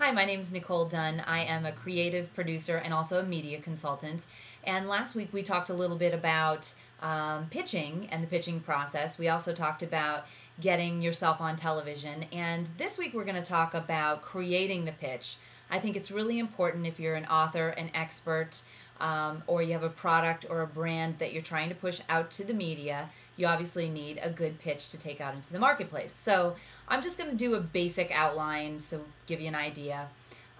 Hi, my name is Nicole Dunn. I am a creative producer and also a media consultant. And last week we talked a little bit about pitching and the pitching process. We also talked about getting yourself on television. And this week we're going to talk about creating the pitch. I think it's really important if you're an author, an expert, or you have a product or a brand that you're trying to push out to the media. You obviously need a good pitch to take out into the marketplace. So I'm just going to do a basic outline so give you an idea.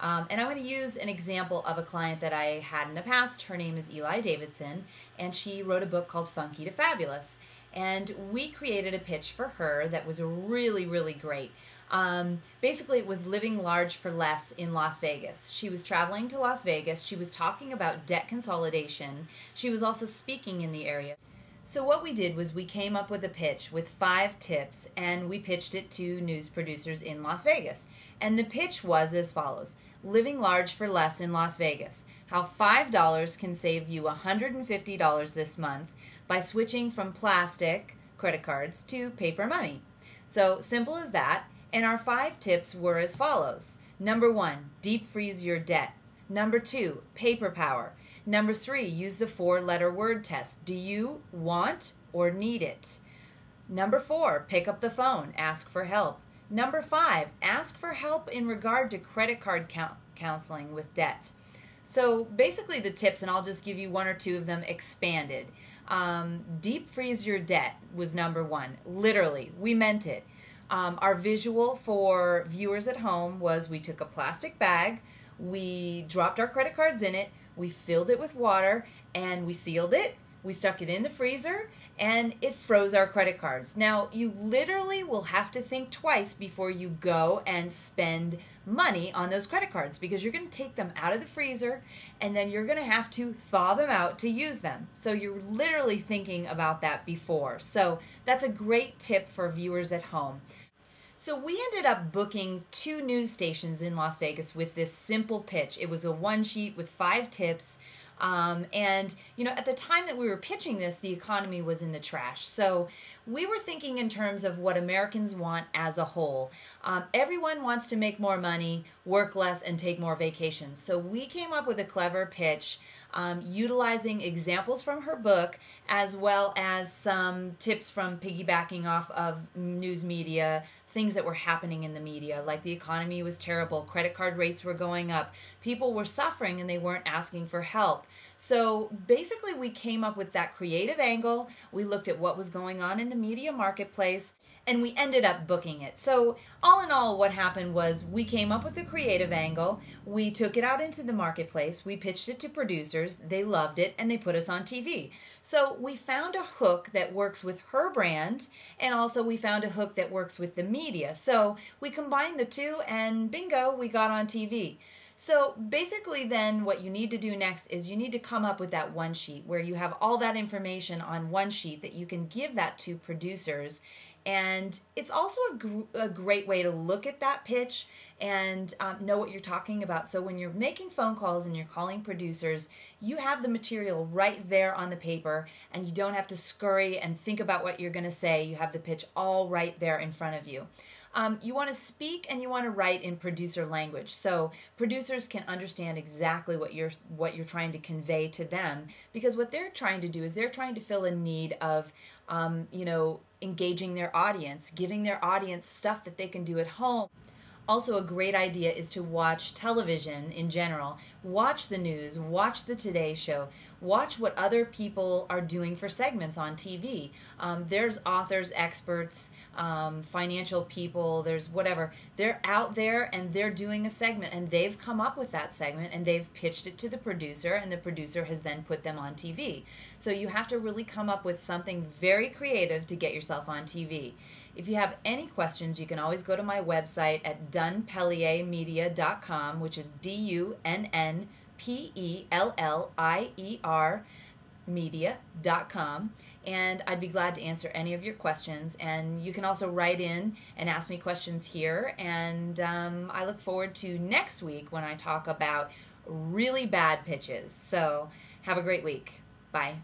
And I'm going to use an example of a client that I had in the past. Her name is Eli Davidson, and she wrote a book called Funky to Fabulous. And we created a pitch for her that was really, really great. Basically, it was living large for less in Las Vegas. She was traveling to Las Vegas. She was talking about debt consolidation. She was also speaking in the area. So what we did was we came up with a pitch with 5 tips, and we pitched it to news producers in Las Vegas. And the pitch was as follows: living large for less in Las Vegas. How $5 can save you $150 this month by switching from plastic credit cards to paper money. So simple as that. And our 5 tips were as follows. Number 1, deep freeze your debt. Number 2, paper power. Number 3, use the 4-letter word test. Do you want or need it? Number 4, pick up the phone, ask for help. Number 5, ask for help in regard to credit card counseling with debt. So basically the tips, and I'll just give you 1 or 2 of them expanded. Deep freeze your debt was number 1. Literally, we meant it. Our visual for viewers at home was we took a plastic bag, we dropped our credit cards in it, we filled it with water, and we sealed it, we stuck it in the freezer, and it froze our credit cards. Now, you literally will have to think twice before you go and spend money on those credit cards, because you're going to take them out of the freezer and then you're going to have to thaw them out to use them. So you're literally thinking about that before. So that's a great tip for viewers at home. So we ended up booking 2 news stations in Las Vegas with this simple pitch. It was a 1-sheet with 5 tips. And, you know, at the time that we were pitching this, the economy was in the trash. So we were thinking in terms of what Americans want as a whole. Everyone wants to make more money, work less, and take more vacations. So we came up with a clever pitch utilizing examples from her book as well as some tips from piggybacking off of news media, things that were happening in the media, like the economy was terrible, credit card rates were going up, people were suffering and they weren't asking for help. So basically we came up with that creative angle, we looked at what was going on in the media marketplace, and we ended up booking it. So all in all, what happened was we came up with the creative angle, we took it out into the marketplace, we pitched it to producers, they loved it, and they put us on TV. So we found a hook that works with her brand, and also we found a hook that works with the media. So we combined the 2, and bingo, we got on TV. So basically then what you need to do next is you need to come up with that 1-sheet where you have all that information on 1 sheet that you can give that to producers. And it's also a great way to look at that pitch and know what you're talking about. So when you're making phone calls and you're calling producers, you have the material right there on the paper and you don't have to scurry and think about what you're going to say. You have the pitch all right there in front of you. You want to speak and you want to write in producer language, so producers can understand exactly what you're trying to convey to them, because what they're trying to do is they're trying to fill a need of engaging their audience, giving their audience stuff that they can do at home. Also, a great idea is to watch television in general. Watch the news, watch the Today Show, watch what other people are doing for segments on TV. There's authors, experts, financial people, there's whatever. They're out there and they're doing a segment, and they've come up with that segment and they've pitched it to the producer, and the producer has then put them on TV. So you have to really come up with something very creative to get yourself on TV. If you have any questions, you can always go to my website at dunnpelliermedia.com, which is DUNNPELLIER media.com, and I'd be glad to answer any of your questions. And you can also write in and ask me questions here, and I look forward to next week when I talk about really bad pitches. So have a great week. Bye.